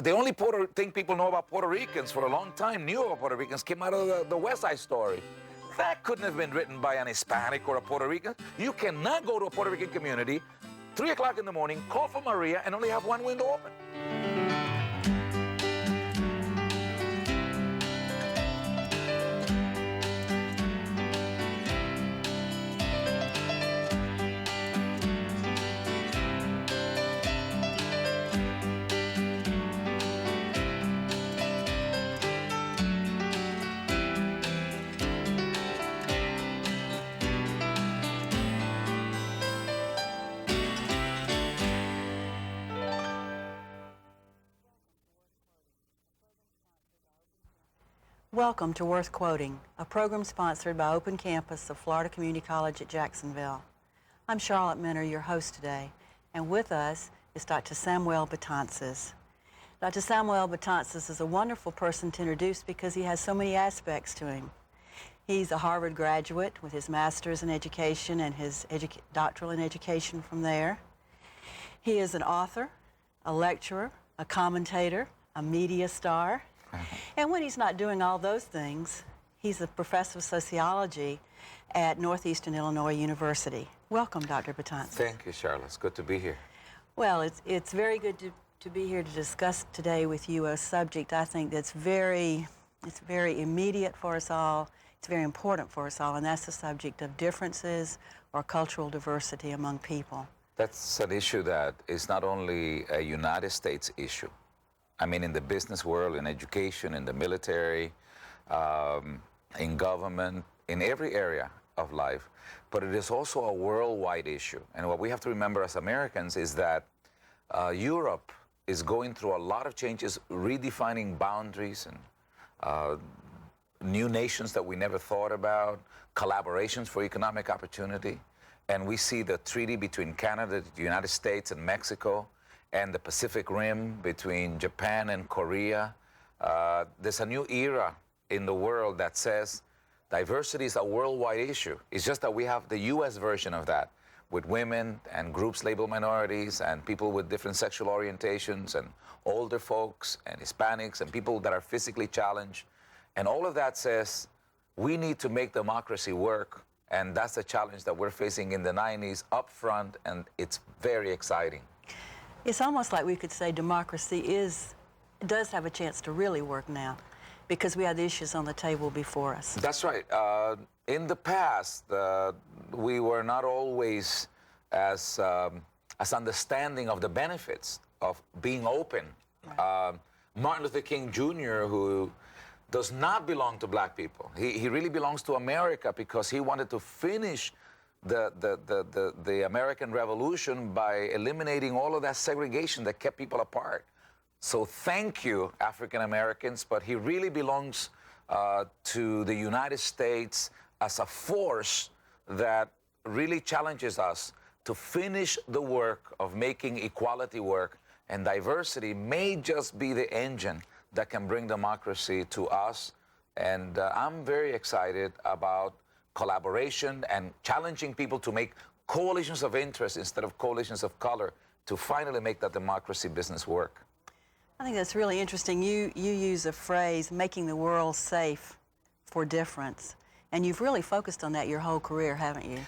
The only thing people know about Puerto Ricans for a long time, knew about Puerto Ricans, came out of the West Side Story. That couldn't have been written by an Hispanic or a Puerto Rican. You cannot go to a Puerto Rican community, 3 o'clock in the morning, call for Maria, and only have one window open. Welcome to Worth Quoting, a program sponsored by Open Campus of Florida Community College at Jacksonville. I'm Charlotte Minner, your host today, and with us is Dr. Samuel Betances. Dr. Samuel Betances is a wonderful person to introduce because he has so many aspects to him. He's a Harvard graduate with his master's in education and his doctoral in education from there. He is an author, a lecturer, a commentator, a media star. And when he's not doing all those things, he's a professor of sociology at Northeastern Illinois University. Welcome, Dr. Betances. Thank you, Charlotte. It's good to be here. Well, it's very good to be here to discuss today with you a subject I think that's very immediate for us all. It's very important for us all, and that's the subject of differences or cultural diversity among people. That's an issue that is not only a United States issue. I mean, in the business world, in education, in the military, in government, in every area of life. But it is also a worldwide issue. And what we have to remember as Americans is that Europe is going through a lot of changes, redefining boundaries and new nations that we never thought about, collaborations for economic opportunity. And we see the treaty between Canada, the United States, and Mexico, and the Pacific Rim between Japan and Korea. There's a new era in the world that says diversity is a worldwide issue. It's just that we have the US version of that, with women and groups labeled minorities and people with different sexual orientations and older folks and Hispanics and people that are physically challenged. And all of that says we need to make democracy work, and that's the challenge that we're facing in the 90s up front, and it's very exciting. It's almost like we could say democracy does have a chance to really work now because we have the issues on the table before us. That's right. In the past, we were not always as understanding of the benefits of being open. Right. Martin Luther King Jr., who does not belong to black people, he really belongs to America because he wanted to finish the American Revolution by eliminating all of that segregation that kept people apart. So thank you, African Americans, but he really belongs to the United States as a force that really challenges us to finish the work of making equality work, and diversity may just be the engine that can bring democracy to us. And I'm very excited about collaboration and challenging people to make coalitions of interest instead of coalitions of color to finally make that democracy business work. I think that's really interesting. You use a phrase, making the world safe for difference. And you've really focused on that your whole career, haven't you?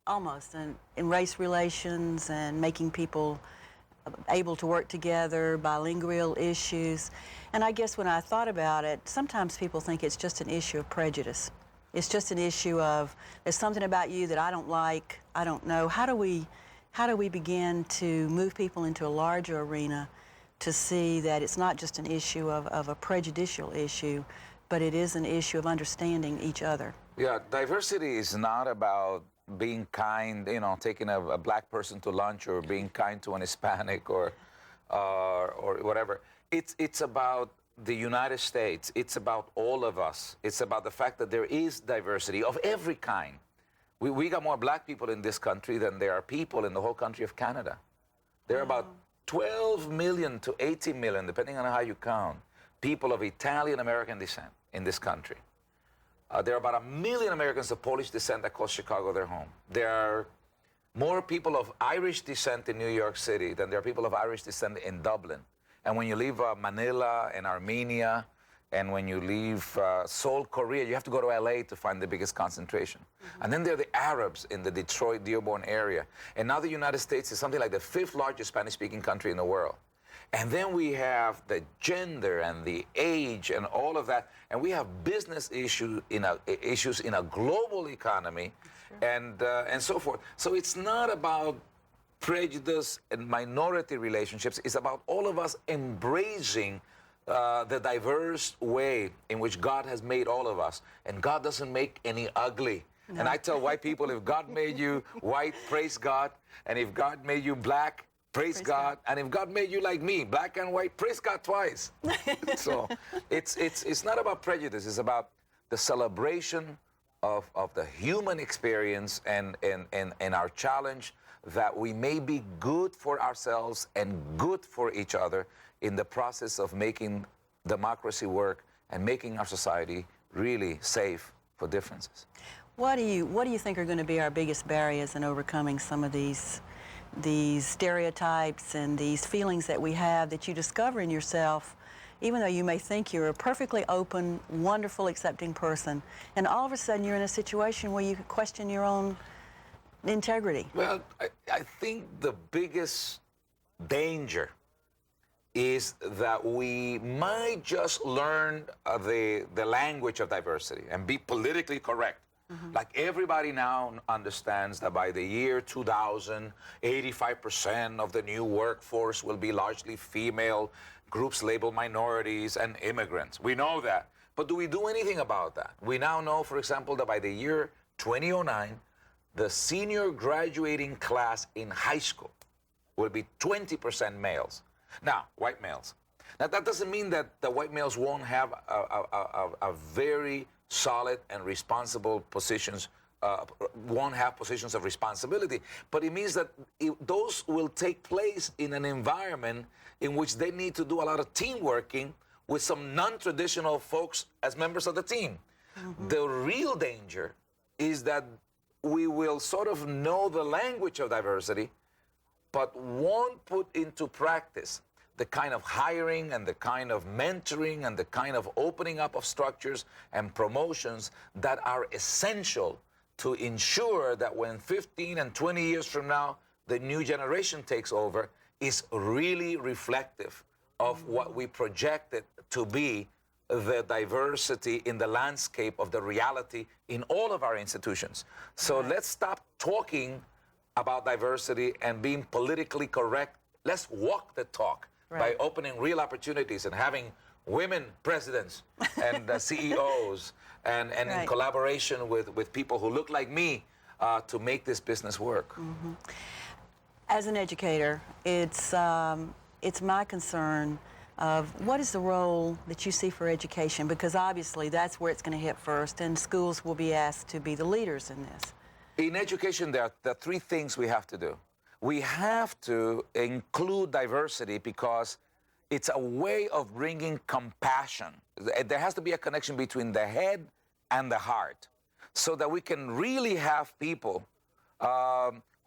Almost, in race relations and making people able to work together, bilingual issues. And I guess when I thought about it, sometimes people think it's just an issue of prejudice. It's just an issue of, there's something about you that I don't like, I don't know. How do we begin to move people into a larger arena to see that it's not just an issue of a prejudicial issue, but it is an issue of understanding each other? Yeah, diversity is not about being kind, taking a black person to lunch or being kind to an Hispanic or whatever. It's about the United States. It's about all of us. It's about the fact that there is diversity of every kind. We got more black people in this country than there are people in the whole country of Canada. There are about 12 million to 18 million, depending on how you count, people of Italian-American descent in this country. There are about 1 million Americans of Polish descent that call Chicago their home. There are more people of Irish descent in New York City than there are people of Irish descent in Dublin. And when you leave Manila and Armenia, and when you leave Seoul, Korea, you have to go to LA to find the biggest concentration. And then there are the Arabs in the Detroit, Dearborn area. And now the United States is something like the 5th largest Spanish-speaking country in the world. And then we have the gender and the age and all of that. And we have business issues in a global economy and so forth. So it's not about prejudice and minority relationships. It's about all of us embracing the diverse way in which God has made all of us. And God doesn't make any ugly. No. And I tell white people, if God made you white, praise God. And if God made you black, praise God. And if God made you like me, black and white, praise God twice. So it's not about prejudice. It's about the celebration of the human experience and our challenge that we may be good for ourselves and good for each other in the process of making democracy work and making our society really safe for differences. What do you think are going to be our biggest barriers in overcoming some of these stereotypes and these feelings that we have that you discover in yourself, even though you may think you're a perfectly open, wonderful, accepting person, and all of a sudden you're in a situation where you question your own integrity? Well, I think the biggest danger is that we might just learn the language of diversity and be politically correct. Like everybody now understands that by the year 2000, 85% of the new workforce will be largely female, groups labeled minorities, and immigrants. We know that. But do we do anything about that? We now know, for example, that by the year 2009, the senior graduating class in high school will be 20% males. Now, white males. Now, that doesn't mean that the white males won't have a very solid and responsible positions, won't have positions of responsibility, but it means that those will take place in an environment in which they need to do a lot of team working with some non-traditional folks as members of the team. The real danger is that we will sort of know the language of diversity, but won't put into practice the kind of hiring and the kind of mentoring and the kind of opening up of structures and promotions that are essential to ensure that when 15 and 20 years from now, the new generation takes over, is really reflective of what we projected to be the diversity in the landscape of the reality in all of our institutions. So let's stop talking about diversity and being politically correct. Let's walk the talk by opening real opportunities and having women presidents and CEOs and in collaboration with people who look like me to make this business work. As an educator, it's my concern of what is the role that you see for education, because obviously that's where it's going to hit first, and schools will be asked to be the leaders in this. In education, there are 3 things we have to do. We have to include diversity because it's a way of bringing compassion. There has to be a connection between the head and the heart so that we can really have people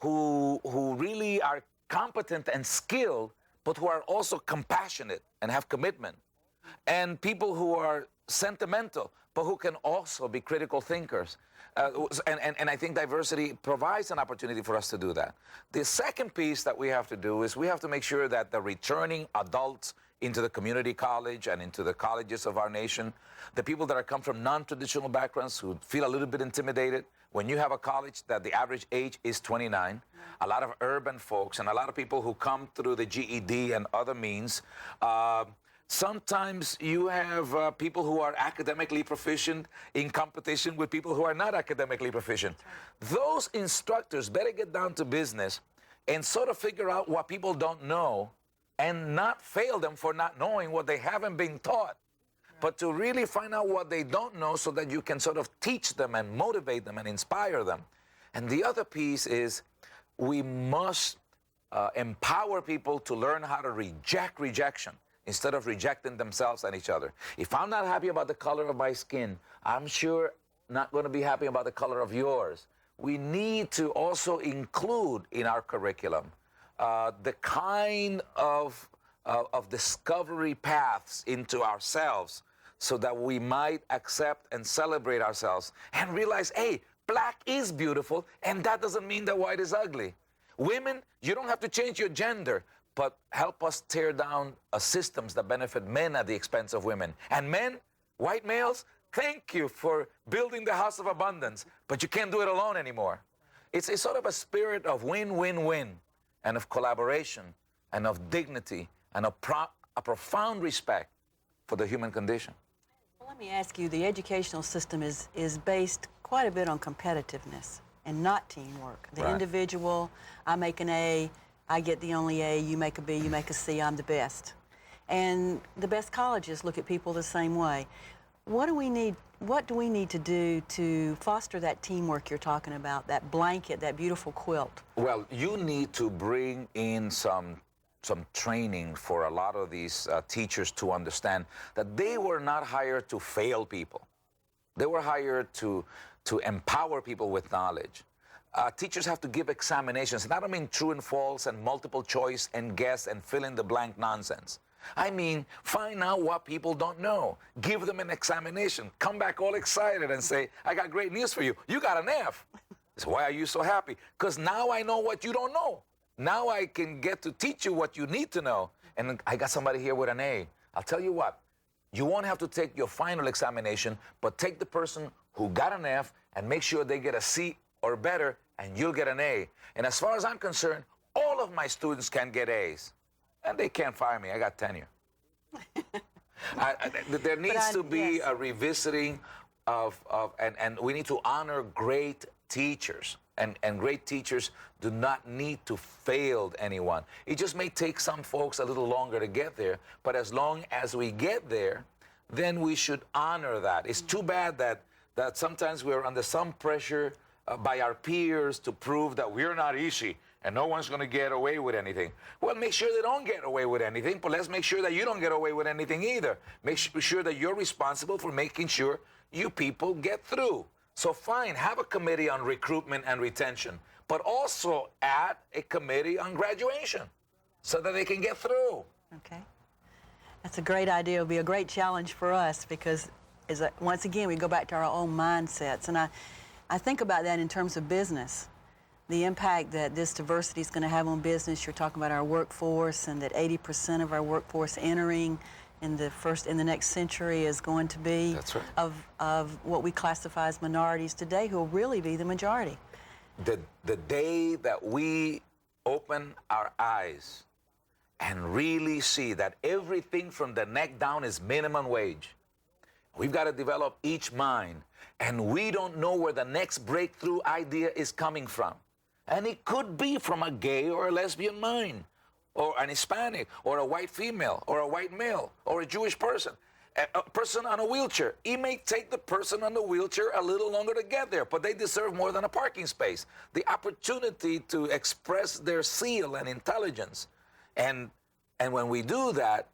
who really are competent and skilled, but who are also compassionate and have commitment. And people who are sentimental, but who can also be critical thinkers. And I think diversity provides an opportunity for us to do that. The second piece that we have to do is we have to make sure that the returning adults into the community college and into the colleges of our nation, the people that come from non-traditional backgrounds who feel a little bit intimidated, when you have a college that the average age is 29, a lot of urban folks and a lot of people who come through the GED and other means, sometimes you have people who are academically proficient in competition with people who are not academically proficient. Those instructors better get down to business and sort of figure out what people don't know and not fail them for not knowing what they haven't been taught, but to really find out what they don't know so that you can sort of teach them and motivate them and inspire them. And the other piece is we must empower people to learn how to reject rejection instead of rejecting themselves and each other. If I'm not happy about the color of my skin, I'm sure not going to be happy about the color of yours. We need to also include in our curriculum the kind of of discovery paths into ourselves so that we might accept and celebrate ourselves and realize, hey, black is beautiful, and that doesn't mean that white is ugly. Women, you don't have to change your gender, but help us tear down systems that benefit men at the expense of women. And men, white males, thank you for building the house of abundance, but you can't do it alone anymore. It's a sort of a spirit of win-win-win, and of collaboration, and of dignity, and a profound respect for the human condition. Well, let me ask you, the educational system is based quite a bit on competitiveness and not teamwork. The Right. individual, I make an A, I get the only A, you make a B, you make a C, I'm the best. And the best colleges look at people the same way. What do we need to do to foster that teamwork you're talking about, that blanket, that beautiful quilt? Well, you need to bring in some training for a lot of these teachers to understand that they were not hired to fail people. They were hired to empower people with knowledge. Teachers have to give examinations, and I don't mean true and false and multiple choice and guess and fill in the blank nonsense. I mean, find out what people don't know. Give them an examination. Come back all excited and say, I got great news for you. You got an F. So why are you so happy? Because now I know what you don't know. Now I can get to teach you what you need to know. And I got somebody here with an A. I'll tell you what, you won't have to take your final examination, but take the person who got an F and make sure they get a C or better, and you'll get an A. And as far as I'm concerned, all of my students can get A's. And they can't fire me. I got tenure. There needs to be a revisiting and we need to honor great teachers. And great teachers do not need to fail anyone. It just may take some folks a little longer to get there, but as long as we get there, then we should honor that. It's too bad that sometimes we're under some pressure by our peers to prove that we're not easy and no one's going to get away with anything. Well, make sure they don't get away with anything, but let's make sure that you don't get away with anything either. Make sure that you're responsible for making sure you people get through. So fine, have a committee on recruitment and retention, but also add a committee on graduation so that they can get through. Okay. That's a great idea. It'll be a great challenge for us because, once again, we go back to our own mindsets. And I think about that in terms of business. The impact that this diversity is going to have on business. You're talking about our workforce, and that 80% of our workforce entering in the next century is going to be That's right. of what we classify as minorities today, who will really be the majority. The day that we open our eyes and really see that everything from the neck down is minimum wage, we've got to develop each mind, and we don't know where the next breakthrough idea is coming from. And it could be from a gay or a lesbian mind, or an Hispanic, or a white female, or a white male, or a Jewish person, a person on a wheelchair. It may take the person on the wheelchair a little longer to get there, but they deserve more than a parking space. The opportunity to express their zeal and intelligence. And when we do that,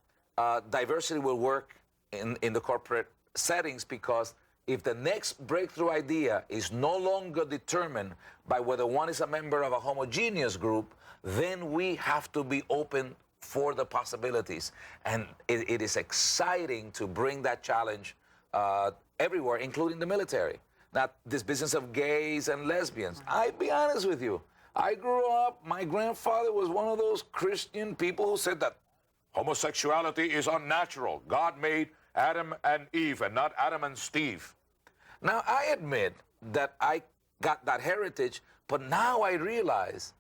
diversity will work in the corporate settings, because if the next breakthrough idea is no longer determined by whether one is a member of a homogeneous group, then we have to be open for the possibilities. And it is exciting to bring that challenge everywhere, including the military. Now, this business of gays and lesbians, I'll be honest with you. I grew up, my grandfather was one of those Christian people who said that homosexuality is unnatural. God made Adam and Eve and not Adam and Steve. Now, I admit that I got that heritage, but now I realize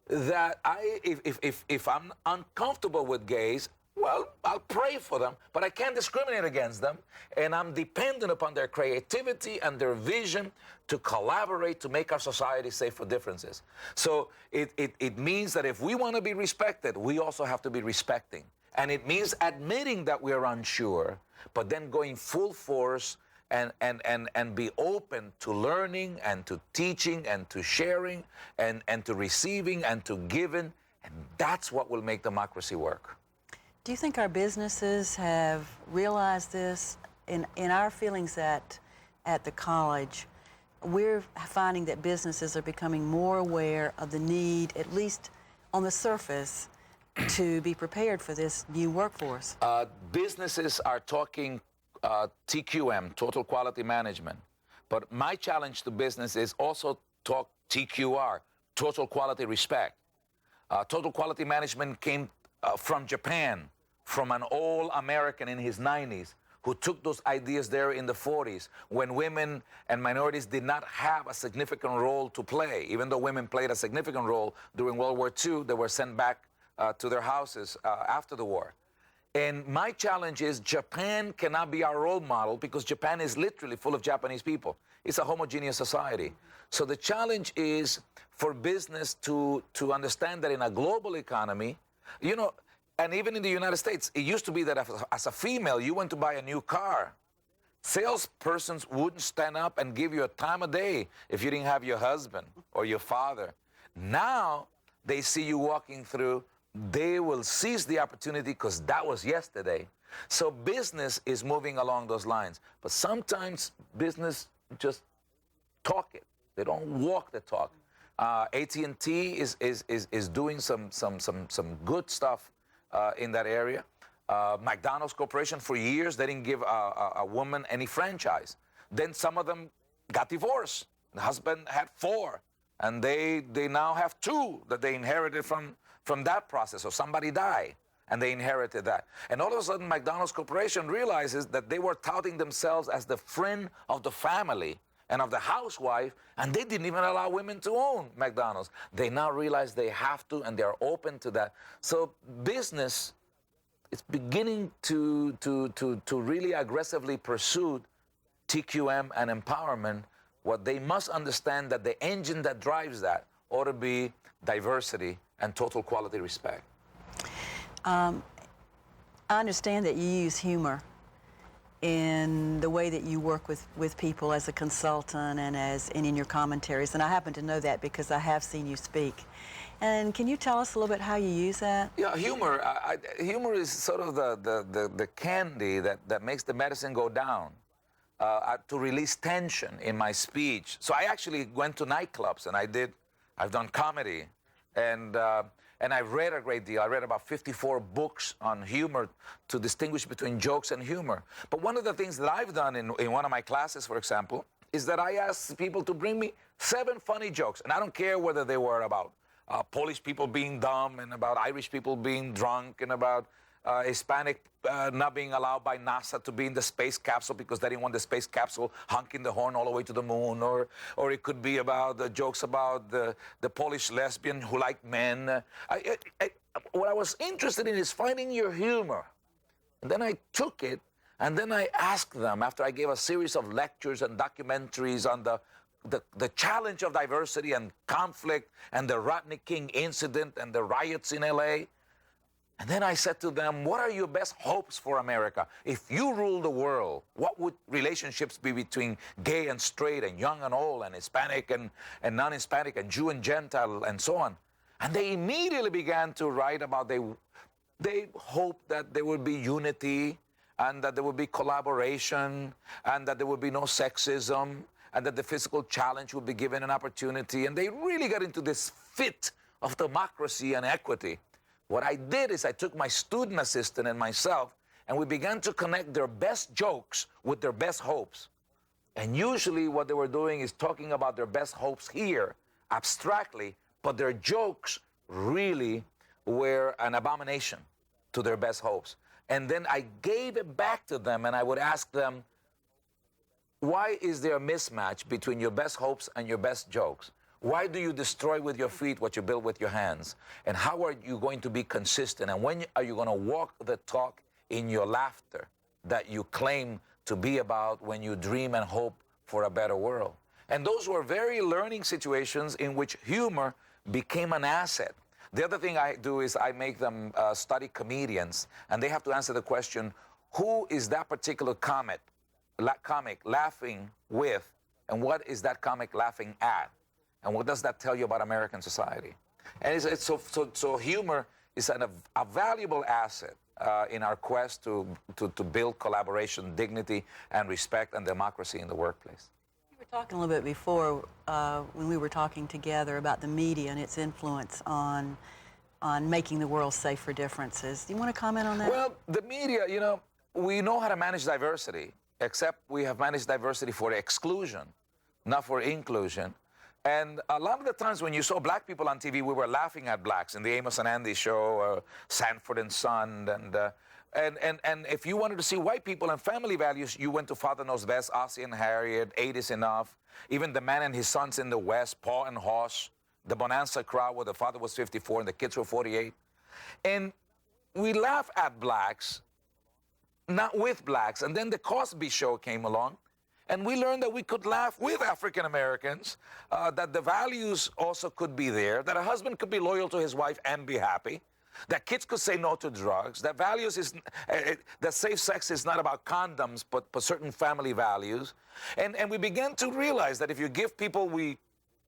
that if I'm uncomfortable with gays, well, I'll pray for them, but I can't discriminate against them, and I'm dependent upon their creativity and their vision to collaborate to make our society safe for differences. So it means that if we want to be respected, we also have to be respecting. And it means admitting that we're unsure, but then going full force and be open to learning and to teaching and to sharing and to receiving and to giving. And that's what will make democracy work. Do you think our businesses have realized this? In our feelings at the college, we're finding that businesses are becoming more aware of the need, at least on the surface, to be prepared for this new workforce? Businesses are talking TQM, Total Quality Management. But my challenge to business is also talk TQR, Total Quality Respect. Total Quality Management came from Japan, from an old American in his 90s who took those ideas there in the 40s when women and minorities did not have a significant role to play. Even though women played a significant role during World War II, they were sent back to their houses after the war. And my challenge is Japan cannot be our role model because Japan is literally full of Japanese people. It's a homogeneous society. So the challenge is for business to understand that in a global economy, you know, and even in the United States, it used to be that as a female, you went to buy a new car. Salespersons wouldn't stand up and give you a time of day if you didn't have your husband or your father. Now they see you walking through, they will seize the opportunity because that was yesterday. So business is moving along those lines. But sometimes business just talk it. They don't walk the talk. AT&T is doing some good stuff in that area. McDonald's Corporation, for years, they didn't give a woman any franchise. Then some of them got divorced. The husband had 4, and they now have 2 that they inherited from that process, or somebody died, and they inherited that. And all of a sudden, McDonald's Corporation realizes that they were touting themselves as the friend of the family and of the housewife, and they didn't even allow women to own McDonald's. They now realize they have to, and they're open to that. So business is beginning to really aggressively pursue TQM and empowerment. What they must understand that the engine that drives that ought to be diversity and total quality respect. I understand that you use humor in the way that you work with people as a consultant and in your commentaries, and I happen to know that because I have seen you speak. And can you tell us a little bit how you use that? Yeah, humor. Humor is sort of the candy that makes the medicine go down to release tension in my speech. So I actually went to nightclubs and I've done comedy, and I've read a great deal. I read about 54 books on humor to distinguish between jokes and humor. But one of the things that I've done in one of my classes, for example, is that I asked people to bring me 7 funny jokes. And I don't care whether they were about Polish people being dumb, and about Irish people being drunk, and about Hispanic not being allowed by NASA to be in the space capsule because they didn't want the space capsule honking the horn all the way to the moon, or it could be about the jokes about the Polish lesbian who liked men. What I was interested in is finding your humor. And then I took it, and then I asked them, after I gave a series of lectures and documentaries on the challenge of diversity and conflict and the Rodney King incident and the riots in LA. And then I said to them, what are your best hopes for America? If you rule the world, what would relationships be between gay and straight and young and old and Hispanic and non-Hispanic and Jew and Gentile and so on? And they immediately began to write about they hoped that there would be unity and that there would be collaboration and that there would be no sexism and that the physical challenge would be given an opportunity. And they really got into this fit of democracy and equity. What I did is I took my student assistant and myself, and we began to connect their best jokes with their best hopes. And usually what they were doing is talking about their best hopes here, abstractly, but their jokes really were an abomination to their best hopes. And then I gave it back to them, and I would ask them, why is there a mismatch between your best hopes and your best jokes? Why do you destroy with your feet what you build with your hands? And how are you going to be consistent? And when are you going to walk the talk in your laughter that you claim to be about when you dream and hope for a better world? And those were very learning situations in which humor became an asset. The other thing I do is I make them study comedians, and they have to answer the question, who is that particular comic laughing with, and what is that comic laughing at? And what does that tell you about American society? And so humor is a valuable asset in our quest to build collaboration, dignity, and respect and democracy in the workplace. You were talking a little bit before when we were talking together about the media and its influence on on making the world safe for differences. Do you want to comment on that? Well, the media, you know, we know how to manage diversity, except we have managed diversity for exclusion, not for inclusion. And a lot of the times when you saw black people on TV, we were laughing at blacks in the Amos and Andy show, Sanford and Son, and if you wanted to see white people and family values, you went to Father Knows Best, Ossie and Harriet, Eight is Enough, even The Man and His Sons in the West, Paul and Hoss, the Bonanza Crowd where the father was 54 and the kids were 48. And we laugh at blacks, not with blacks. And then the Cosby Show came along, and we learned that we could laugh with African Americans, that the values also could be there, that a husband could be loyal to his wife and be happy, that kids could say no to drugs, that values is, that safe sex is not about condoms, but certain family values. And we began to realize that if you give people we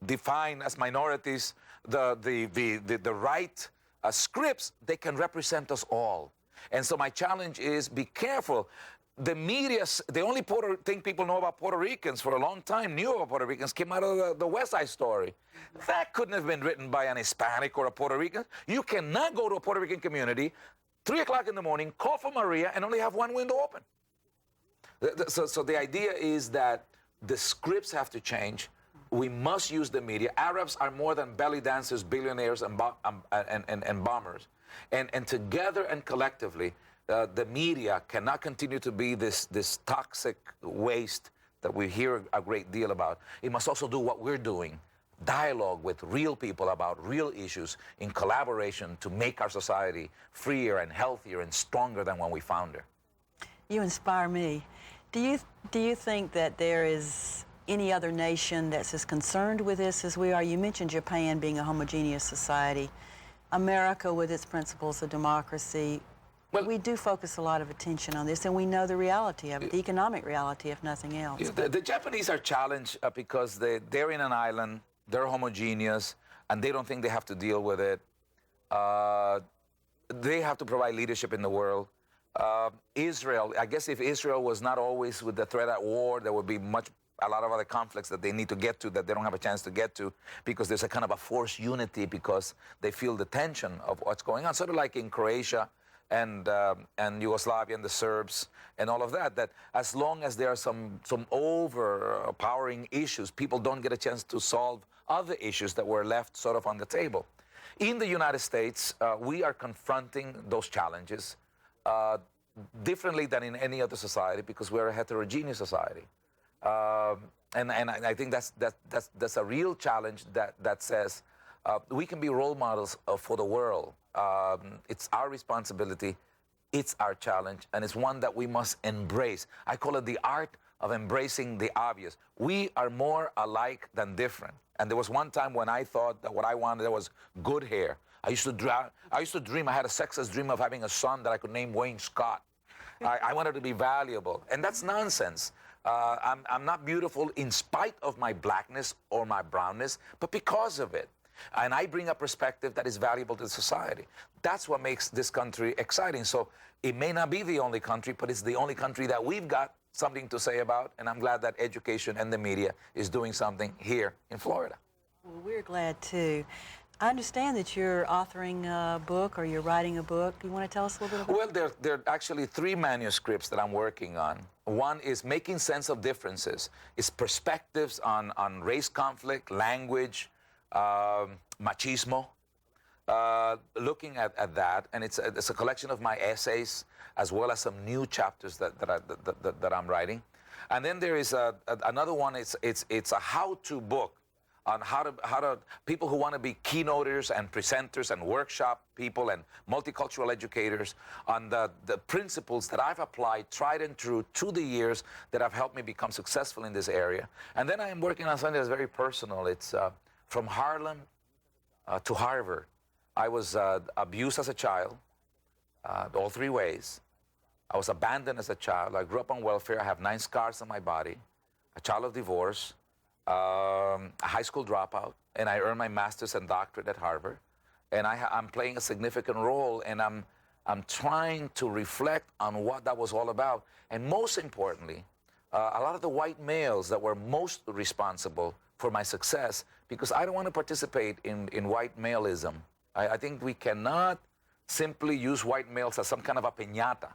define as minorities the right scripts, they can represent us all. And so my challenge is be careful. The media, the only thing people know about Puerto Ricans for a long time, knew about Puerto Ricans, came out of the West Side Story. That couldn't have been written by an Hispanic or a Puerto Rican. You cannot go to a Puerto Rican community, 3 o'clock in the morning, call for Maria, and only have one window open. So the idea is that the scripts have to change. We must use the media. Arabs are more than belly dancers, billionaires, and bombers. And together and collectively, the media cannot continue to be this toxic waste that we hear a great deal about. It must also do what we're doing, dialogue with real people about real issues in collaboration to make our society freer and healthier and stronger than when we found her. You inspire me. Do you think that there is any other nation that's as concerned with this as we are? You mentioned Japan being a homogeneous society. America with its principles of democracy. Well, we do focus a lot of attention on this, and we know the reality of it, the economic reality, if nothing else. Yeah, the Japanese are challenged because they're in an island, they're homogeneous, and they don't think they have to deal with it. They have to provide leadership in the world. Israel, I guess if Israel was not always with the threat at war, there would be a lot of other conflicts that they need to get to that they don't have a chance to get to because there's a kind of a forced unity because they feel the tension of what's going on. Sort of like in Croatia and Yugoslavia and the Serbs and all of that, that as long as there are some overpowering issues, people don't get a chance to solve other issues that were left sort of on the table. In the United States, we are confronting those challenges differently than in any other society because we're a heterogeneous society. And I think that's a real challenge that says we can be role models for the world. It's our responsibility, it's our challenge, and it's one that we must embrace. I call it the art of embracing the obvious. We are more alike than different. And there was one time when I thought that what I wanted was good hair. I used to dream, I had a sexist dream of having a son that I could name Wayne Scott. I wanted to be valuable, and that's nonsense. I'm not beautiful in spite of my blackness or my brownness, but because of it. And I bring a perspective that is valuable to society. That's what makes this country exciting. So it may not be the only country, but it's the only country that we've got something to say about. And I'm glad that education and the media is doing something here in Florida. Well, we're glad too. I understand that you're authoring a book or you're writing a book. You want to tell us a little bit about Well, there are actually 3 manuscripts that I'm working on. One is Making Sense of Differences. It's perspectives on race conflict, language, machismo, looking at that. And it's a collection of my essays as well as some new chapters that I'm writing. And then there is another one. It's a how-to book on how to people who want to be keynoters and presenters and workshop people and multicultural educators on the principles that I've applied, tried and true, to the years that have helped me become successful in this area. And then I am working on something that's very personal. It's from Harlem to Harvard. I was abused as a child, all 3 ways. I was abandoned as a child. I grew up on welfare. I have 9 scars on my body, a child of divorce, a high school dropout, and I earned my master's and doctorate at Harvard. And I'm playing a significant role, and I'm trying to reflect on what that was all about. And most importantly, a lot of the white males that were most responsible for my success, because I don't want to participate in white maleism. I think we cannot simply use white males as some kind of a piñata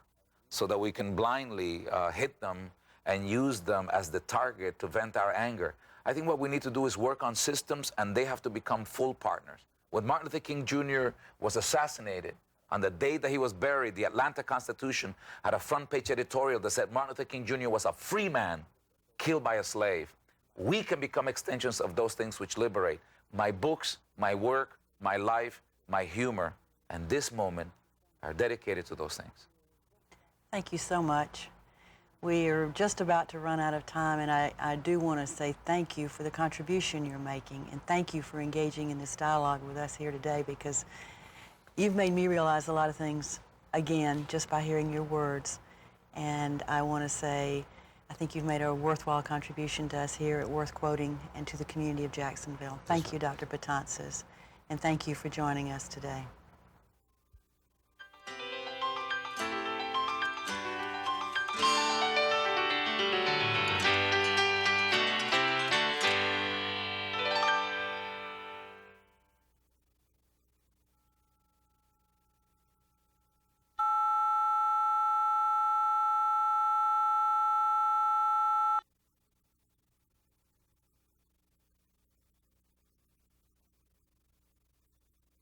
so that we can blindly hit them and use them as the target to vent our anger. I think what we need to do is work on systems, and they have to become full partners. When Martin Luther King Jr. was assassinated, on the day that he was buried, the Atlanta Constitution had a front page editorial that said Martin Luther King Jr. was a free man killed by a slave. We can become extensions of those things which liberate. My books, my work, my life, my humor, and this moment are dedicated to those things. Thank you so much. We are just about to run out of time, and I do want to say thank you for the contribution you're making, and thank you for engaging in this dialogue with us here today, because you've made me realize a lot of things, again, just by hearing your words. And I want to say, I think you've made a worthwhile contribution to us here at Worth Quoting and to the community of Jacksonville. Thank you, Dr. Betances, and thank you for joining us today.